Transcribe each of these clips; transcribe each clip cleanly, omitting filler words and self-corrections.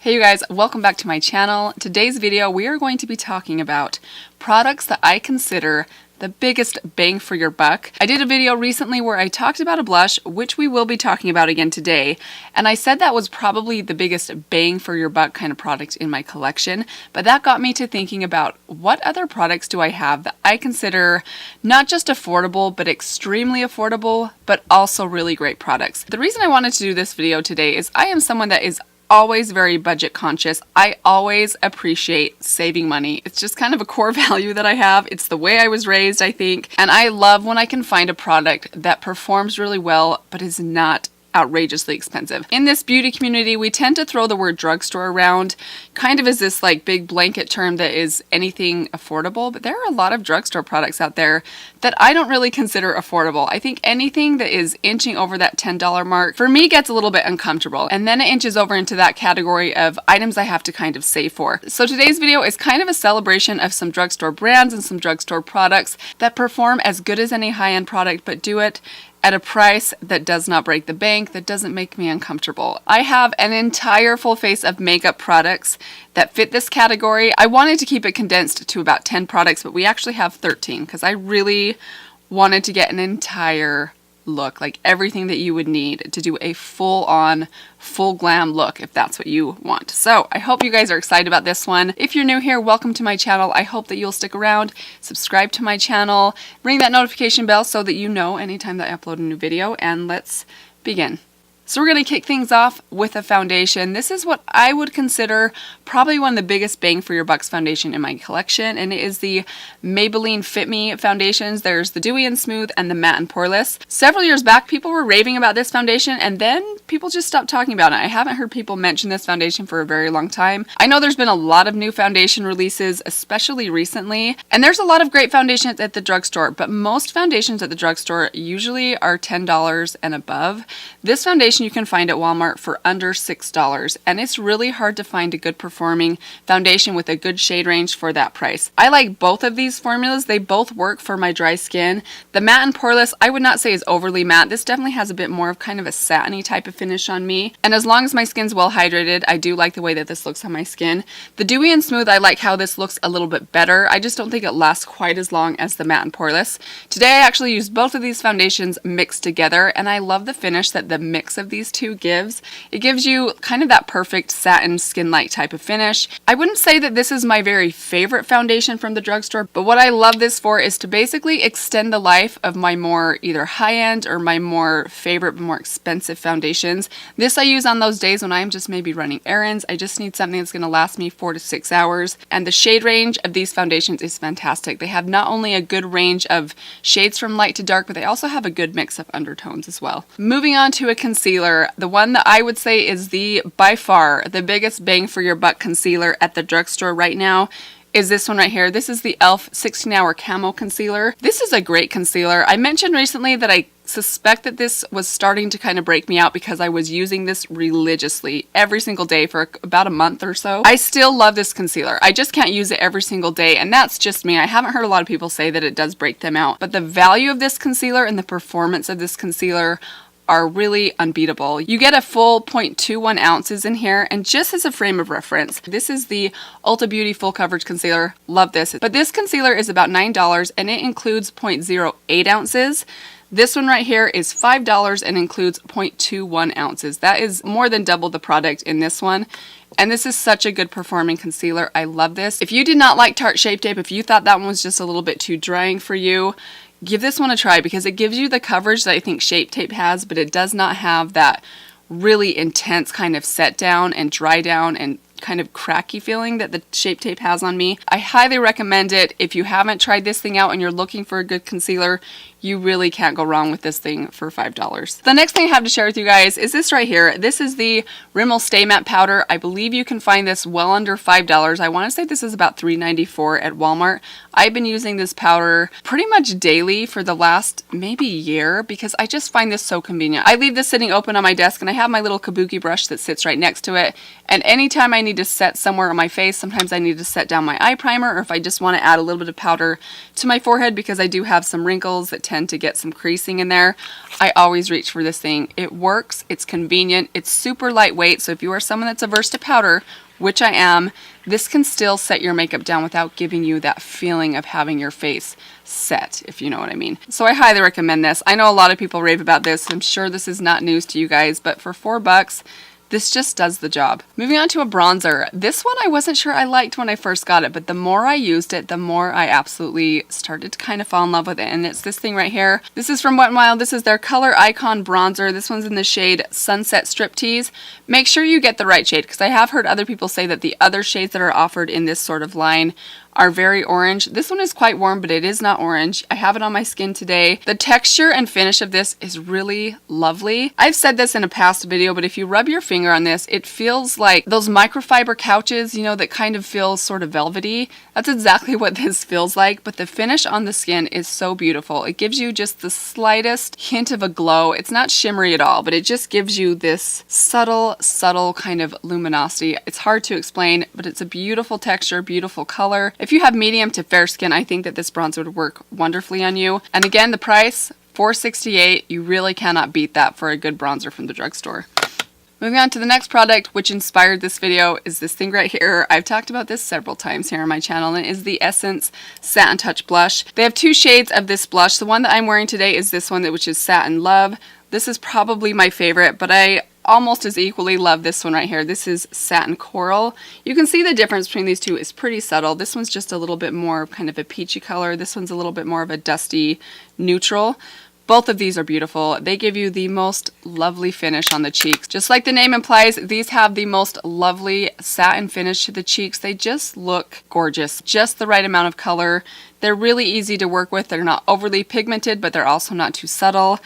Hey you guys, welcome back to my channel. Today's video we are going to be talking about products that I consider the biggest bang for your buck. I did a video recently where I talked about a blush, which we will be talking about again today, and I said that was probably the biggest bang for your buck kind of product in my collection, but that got me to thinking about what other products do I have that I consider not just affordable, but extremely affordable, but also really great products. The reason I wanted to do this video today is I am someone that is always very budget conscious. I always appreciate saving money. It's just kind of a core value that I have. It's the way I was raised, I think. And I love when I can find a product that performs really well, but is not outrageously expensive. In this beauty community, we tend to throw the word drugstore around kind of as this like big blanket term that is anything affordable, but there are a lot of drugstore products out there that I don't really consider affordable. I think anything that is inching over that $10 mark for me gets a little bit uncomfortable, and then it inches over into that category of items I have to kind of save for. So today's video is kind of a celebration of some drugstore brands and some drugstore products that perform as good as any high-end product, but do it at a price that does not break the bank, that doesn't make me uncomfortable. I have an entire full face of makeup products that fit this category. I wanted to keep it condensed to about 10 products, but we actually have 13 because I really wanted to get an entire look, like everything that you would need to do a full-on, full glam look if that's what you want. So I hope you guys are excited about this one. If you're new here, welcome to my channel. I hope that you'll stick around, subscribe to my channel, ring that notification bell so that you know anytime that I upload a new video, and let's begin. So we're going to kick things off with a foundation. This is what I would consider probably one of the biggest bang for your bucks foundation in my collection, and it is the Maybelline Fit Me foundations. There's the Dewy and Smooth and the Matte and Poreless. Several years back, people were raving about this foundation, and then people just stopped talking about it. I haven't heard people mention this foundation for a very long time. I know there's been a lot of new foundation releases, especially recently, and there's a lot of great foundations at the drugstore, but most foundations at the drugstore usually are $10 and above. This foundation you can find at Walmart for under $6, and it's really hard to find a good performing foundation with a good shade range for that price. I like both of these formulas. They both work for my dry skin. The Matte and Poreless I would not say is overly matte. This definitely has a bit more of kind of a satiny type of finish on me, and as long as my skin's well hydrated, I do like the way that this looks on my skin. The Dewy and Smooth, I like how this looks a little bit better. I just don't think it lasts quite as long as the Matte and Poreless. Today I actually used both of these foundations mixed together, and I love the finish that the mix of these two gives. It gives you kind of that perfect satin skin-like type of finish. I wouldn't say that this is my very favorite foundation from the drugstore, but what I love this for is to basically extend the life of my more either high-end or my more favorite but more expensive foundations. This I use on those days when I'm just maybe running errands. I just need something that's going to last me 4 to 6 hours, and the shade range of these foundations is fantastic. They have not only a good range of shades from light to dark, but they also have a good mix of undertones as well. Moving on to a concealer. The one that I would say is by far the biggest bang for your buck concealer at the drugstore right now is this one right here. This is the e.l.f. 16-Hour Camo Concealer. This is a great concealer. I mentioned recently that I suspect that this was starting to kind of break me out because I was using this religiously every single day for about a month or so. I still love this concealer. I just can't use it every single day, and that's just me. I haven't heard a lot of people say that it does break them out, but the value of this concealer and the performance of this concealer are really unbeatable. You get a full 0.21 ounces in here, and just as a frame of reference, this is the Ulta Beauty Full Coverage Concealer. Love this. But this concealer is about $9 and it includes 0.08 ounces. This one right here is $5 and includes 0.21 ounces. That is more than double the product in this one. And this is such a good performing concealer. I love this. If you did not like Tarte Shape Tape, if you thought that one was just a little bit too drying for you, give this one a try because it gives you the coverage that I think Shape Tape has, but it does not have that really intense kind of set down and dry down and kind of cracky feeling that the Shape Tape has on me. I highly recommend it. If you haven't tried this thing out and you're looking for a good concealer, you really can't go wrong with this thing for $5. The next thing I have to share with you guys is this right here. This is the Rimmel Stay Matte Powder. I believe you can find this well under $5. I want to say this is about $3.94 at Walmart. I've been using this powder pretty much daily for the last maybe year because I just find this so convenient. I leave this sitting open on my desk and I have my little kabuki brush that sits right next to it, And anytime I need to set somewhere on my face, sometimes I need to set down my eye primer, or if I just want to add a little bit of powder to my forehead because I do have some wrinkles that tend to get some creasing in there, I always reach for this thing. It works, it's convenient, it's super lightweight, so if you are someone that's averse to powder, which I am, this can still set your makeup down without giving you that feeling of having your face set, if you know what I mean. So I highly recommend this. I know a lot of people rave about this. I'm sure this is not news to you guys, but for $4, this just does the job. Moving on to a bronzer. This one I wasn't sure I liked when I first got it, but the more I used it, the more I absolutely started to kind of fall in love with it. And it's this thing right here. This is from Wet n Wild. This is their Color Icon Bronzer. This one's in the shade Sunset Striptease. Make sure you get the right shade, because I have heard other people say that the other shades that are offered in this sort of line are very orange. This one is quite warm, but it is not orange. I have it on my skin today. The texture and finish of this is really lovely. I've said this in a past video, but if you rub your finger on this, it feels like those microfiber couches, you know, that kind of feel sort of velvety. That's exactly what this feels like, but the finish on the skin is so beautiful. It gives you just the slightest hint of a glow. It's not shimmery at all, but it just gives you this subtle kind of luminosity. It's hard to explain, but it's a beautiful texture, beautiful color. If you have medium to fair skin, I think that this bronzer would work wonderfully on you. And again, the price, $4.68. You really cannot beat that for a good bronzer from the drugstore. Moving on to the next product, which inspired this video, is this thing right here. I've talked about this several times here on my channel, and it is the Essence Satin Touch Blush. They have two shades of this blush. The one that I'm wearing today is this one, which is Satin Love. This is probably my favorite, but I almost as equally love this one right here. This is Satin Coral. You can see the difference between these two is pretty subtle. This one's just a little bit more kind of a peachy color. This one's a little bit more of a dusty neutral. Both of these are beautiful. They give you the most lovely finish on the cheeks. Just like the name implies, these have the most lovely satin finish to the cheeks. They just look gorgeous. Just the right amount of color. They're really easy to work with. They're not overly pigmented, but they're also not too subtle.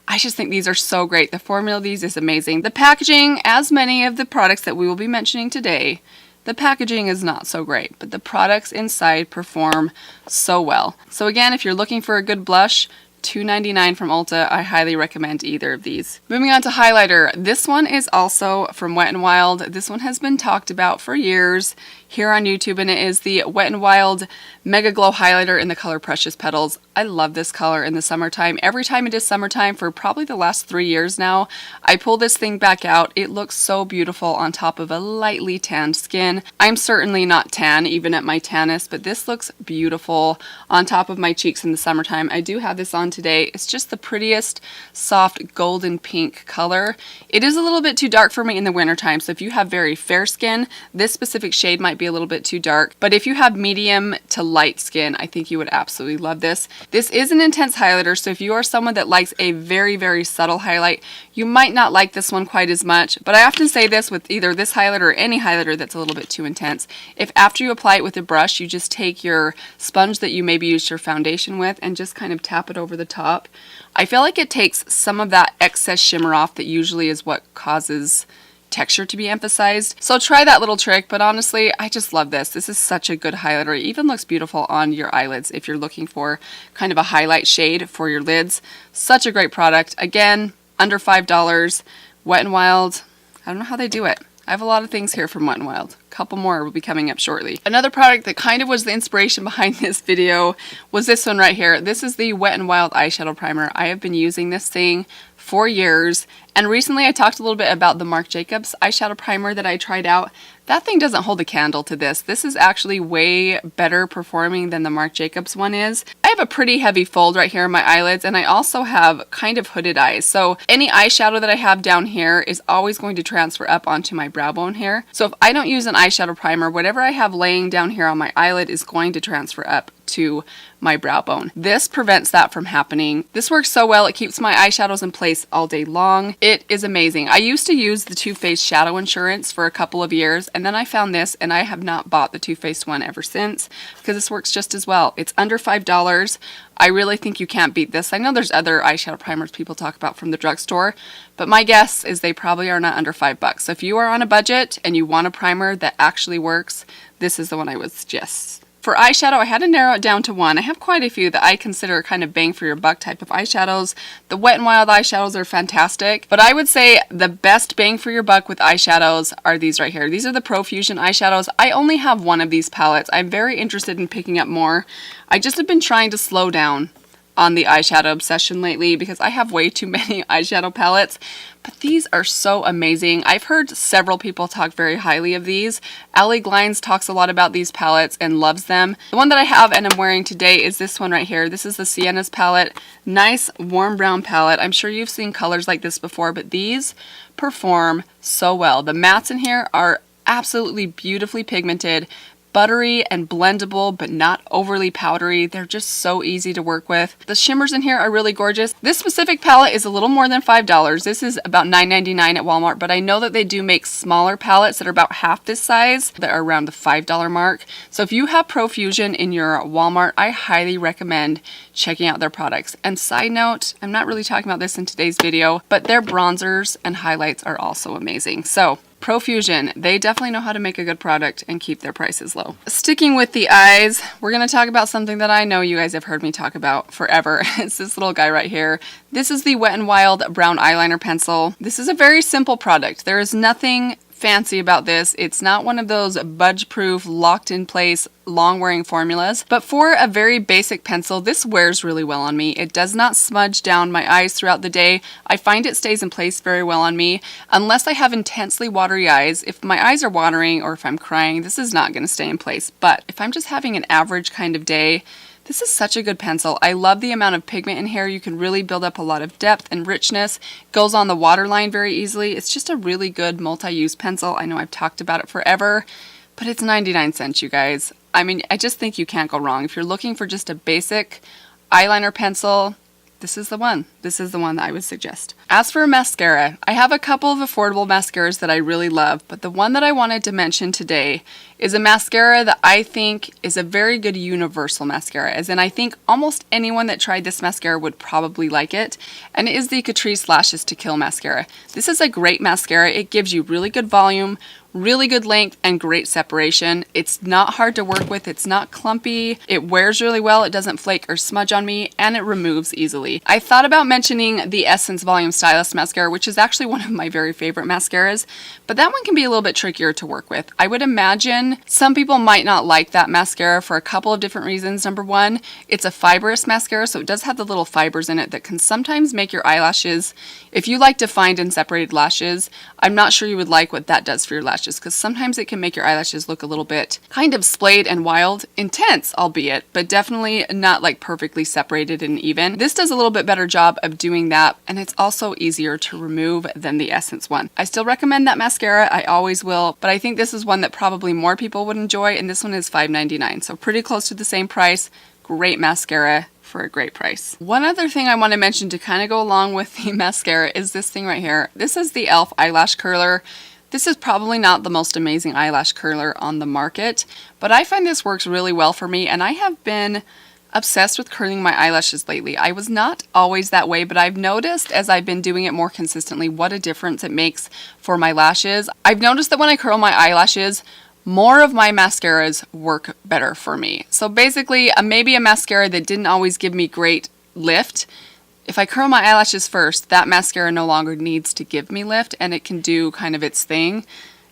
I just think these are so great. The formula of these is amazing. The packaging, as many of the products that we will be mentioning today, the packaging is not so great, but the products inside perform so well. So again, if you're looking for a good blush, $2.99 from Ulta. I highly recommend either of these. Moving on to highlighter. This one is also from Wet n Wild. This one has been talked about for years here on YouTube, and it is the Wet n Wild Mega Glow Highlighter in the color Precious Petals. I love this color in the summertime. Every time it is summertime for probably the last 3 years now, I pull this thing back out. It looks so beautiful on top of a lightly tanned skin. I'm certainly not tan, even at my tannest, but this looks beautiful on top of my cheeks in the summertime. I do have this on today. It's just the prettiest soft golden pink color. It is a little bit too dark for me in the wintertime, so if you have very fair skin, this specific shade might be a little bit too dark, but if you have medium to light skin, I think you would absolutely love this. This is an intense highlighter, so if you are someone that likes a very subtle highlight, you might not like this one quite as much, but I often say this with either this highlighter or any highlighter that's a little bit too intense. If after you apply it with a brush, you just take your sponge that you maybe used your foundation with and just kind of tap it over the top, I feel like it takes some of that excess shimmer off that usually is what causes texture to be emphasized. So try that little trick, but honestly, I just love this. This is such a good highlighter. It even looks beautiful on your eyelids if you're looking for kind of a highlight shade for your lids. Such a great product. Again, under $5. Wet n Wild, I don't know how they do it. I have a lot of things here from Wet n Wild. A couple more will be coming up shortly. Another product that kind of was the inspiration behind this video was this one right here. This is the Wet n Wild eyeshadow primer. I have been using this thing for years, and recently I talked a little bit about the Marc Jacobs eyeshadow primer that I tried out. That thing doesn't hold a candle to this. This is actually way better performing than the Marc Jacobs one is. I have a pretty heavy fold right here in my eyelids, and I also have kind of hooded eyes. So any eyeshadow that I have down here is always going to transfer up onto my brow bone here. So if I don't use an eyeshadow primer, whatever I have laying down here on my eyelid is going to transfer up to my brow bone. This prevents that from happening. This works so well. It keeps my eyeshadows in place all day long. It is amazing. I used to use the Too Faced Shadow Insurance for a couple of years, and then I found this, and I have not bought the Too Faced one ever since because this works just as well. It's under $5. I really think you can't beat this. I know there's other eyeshadow primers people talk about from the drugstore, but my guess is they probably are not under $5. So if you are on a budget and you want a primer that actually works, this is the one I would suggest. For eyeshadow, I had to narrow it down to one. I have quite a few that I consider kind of bang for your buck type of eyeshadows. The Wet n Wild eyeshadows are fantastic, but I would say the best bang for your buck with eyeshadows are these right here. These are the Profusion eyeshadows. I only have one of these palettes. I'm very interested in picking up more. I just have been trying to slow down on the eyeshadow obsession lately because I have way too many eyeshadow palettes, but these are so amazing. I've heard several people talk very highly of these. Allie Glines talks a lot about these palettes and loves them. The one that I have and I'm wearing today is this one right here. This is the Sienna's palette. Nice warm brown palette. I'm sure you've seen colors like this before, but these perform so well. The mattes in here are absolutely beautifully pigmented, buttery and blendable, but not overly powdery. They're just so easy to work with. The shimmers in here are really gorgeous. This specific palette is a little more than $5. This is about $9.99 at Walmart, but I know that they do make smaller palettes that are about half this size that are around the $5 mark. So if you have Profusion in your Walmart, I highly recommend checking out their products. And side note, I'm not really talking about this in today's video, but their bronzers and highlights are also amazing. So Profusion, they definitely know how to make a good product and keep their prices low. Sticking with the eyes, we're going to talk about something that I know you guys have heard me talk about forever. It's this little guy right here. This is the Wet n Wild Brown Eyeliner Pencil. This is a very simple product. There is nothing fancy about this. It's not one of those budge-proof, locked-in-place, long-wearing formulas, but for a very basic pencil, this wears really well on me. It does not smudge down my eyes throughout the day. I find it stays in place very well on me, unless I have intensely watery eyes. If my eyes are watering or if I'm crying, this is not going to stay in place, but if I'm just having an average kind of day, this is such a good pencil. I love the amount of pigment in here. You can really build up a lot of depth and richness. Goes on the waterline very easily. It's just a really good multi-use pencil. I know I've talked about it forever, but it's 99 cents, you guys. I mean, I just think you can't go wrong. If you're looking for just a basic eyeliner pencil, this is the one. This is the one that I would suggest. As for mascara, I have a couple of affordable mascaras that I really love, but the one that I wanted to mention today is a mascara that I think is a very good universal mascara, as in I think almost anyone that tried this mascara would probably like it, and it is the Catrice Lashes to Kill mascara. This is a great mascara. It gives you really good volume, really good length, and great separation. It's not hard to work with. It's not clumpy. It wears really well. It doesn't flake or smudge on me, and it removes easily. I thought about mentioning the Essence Volume Stylist mascara, which is actually one of my very favorite mascaras, but that one can be a little bit trickier to work with. I would imagine some people might not like that mascara for a couple of different reasons. Number one, it's a fibrous mascara, so it does have the little fibers in it that can sometimes make your eyelashes, if you like defined and separated lashes, I'm not sure you would like what that does for your lashes, because sometimes it can make your eyelashes look a little bit kind of splayed and wild, intense albeit, but definitely not like perfectly separated and even. This does a little bit better job of doing that, and it's also easier to remove than the Essence one. I still recommend that mascara, I always will, but I think this is one that probably more people would enjoy, and this one is $5.99, so pretty close to the same price. Great mascara for a great price. One other thing I want to mention to kind of go along with the mascara is this thing right here. This is the e.l.f. eyelash curler. This is probably not the most amazing eyelash curler on the market, but I find this works really well for me, and I have been obsessed with curling my eyelashes lately. I was not always that way, but I've noticed as I've been doing it more consistently what a difference it makes for my lashes. I've noticed that when I curl my eyelashes, more of my mascaras work better for me. So basically, maybe a mascara that didn't always give me great lift, if I curl my eyelashes first, that mascara no longer needs to give me lift, and it can do kind of its thing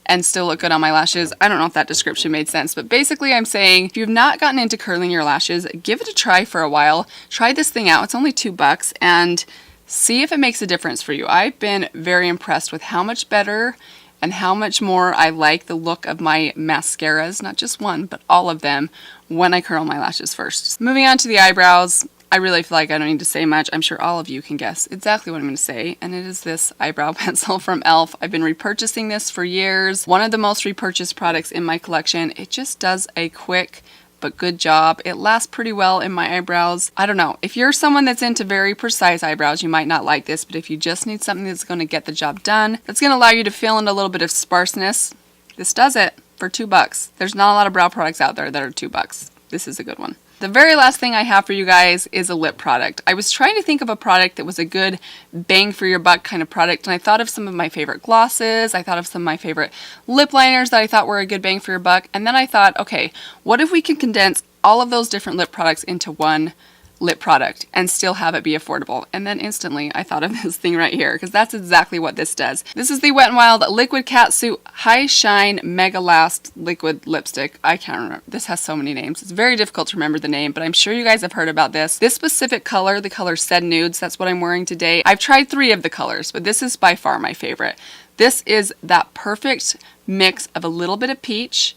and still look good on my lashes. I don't know if that description made sense, but basically I'm saying if you've not gotten into curling your lashes, give it a try for a while. Try this thing out. It's only $2 and see if it makes a difference for you. I've been very impressed with how much better and how much more I like the look of my mascaras, not just one, but all of them, when I curl my lashes first. Moving on to the eyebrows, I really feel like I don't need to say much. I'm sure all of you can guess exactly what I'm going to say, and it is this eyebrow pencil from e.l.f. I've been repurchasing this for years. One of the most repurchased products in my collection. It just does a quick but good job. It lasts pretty well in my eyebrows. I don't know. If you're someone that's into very precise eyebrows, you might not like this, but if you just need something that's going to get the job done, that's going to allow you to fill in a little bit of sparseness, this does it for $2. There's not a lot of brow products out there that are $2. This is a good one. The very last thing I have for you guys is a lip product. I was trying to think of a product that was a good bang for your buck kind of product, and I thought of some of my favorite glosses, I thought of some of my favorite lip liners that I thought were a good bang for your buck, and then I thought, okay, what if we can condense all of those different lip products into one lip product and still have it be affordable? And then instantly I thought of this thing right here, because that's exactly what this does. This is the Wet n Wild Liquid Catsuit High Shine Mega Last Liquid Lipstick. I can't remember. This has so many names. It's very difficult to remember the name, but I'm sure you guys have heard about this. This specific color, the color Said Nudes, that's what I'm wearing today. I've tried 3 of the colors, but this is by far my favorite. This is that perfect mix of a little bit of peach,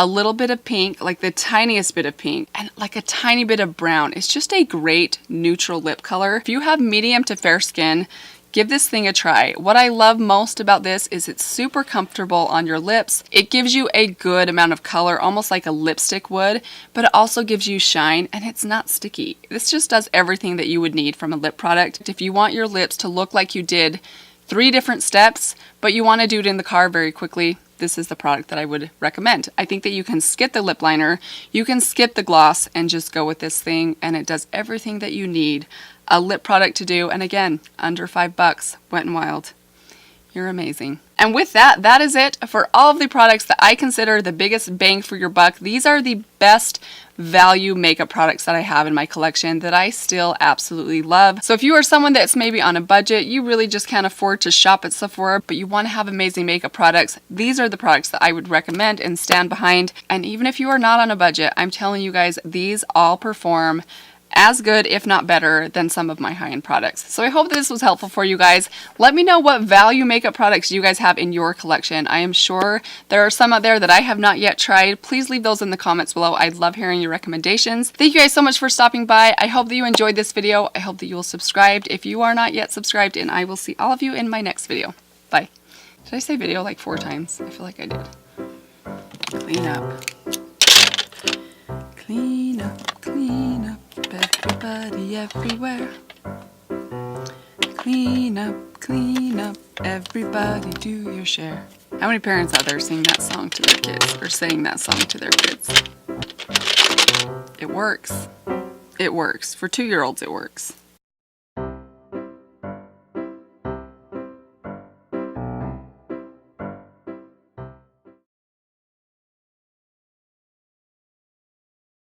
a little bit of pink, like the tiniest bit of pink, and like a tiny bit of brown. It's just a great neutral lip color. If you have medium to fair skin, give this thing a try. What I love most about this is it's super comfortable on your lips. It gives you a good amount of color, almost like a lipstick would, but it also gives you shine, and it's not sticky. This just does everything that you would need from a lip product. If you want your lips to look like you did 3 different steps, but you want to do it in the car very quickly, this is the product that I would recommend. I think that you can skip the lip liner, you can skip the gloss, and just go with this thing, and it does everything that you need a lip product to do. And again, under $5, Wet n Wild. You're amazing. And with that, that is it for all of the products that I consider the biggest bang for your buck. These are the best value makeup products that I have in my collection that I still absolutely love. So if you are someone that's maybe on a budget, you really just can't afford to shop at Sephora, but you want to have amazing makeup products, these are the products that I would recommend and stand behind. And even if you are not on a budget, I'm telling you guys, these all perform as good, if not better, than some of my high-end products. So I hope that this was helpful for you guys. Let me know what value makeup products you guys have in your collection. I am sure there are some out there that I have not yet tried. Please leave those in the comments below. I'd love hearing your recommendations. Thank you guys so much for stopping by. I hope that you enjoyed this video. I hope that you will subscribe if you are not yet subscribed, and I will see all of you in my next video. Bye. Did I say video like 4 times? I feel like I did. Clean up. Clean up, clean up. Everybody everywhere. Clean up, everybody do your share. How many parents out there sing that song to their kids, or saying that song to their kids? It works. It works. For 2-year-olds, it works.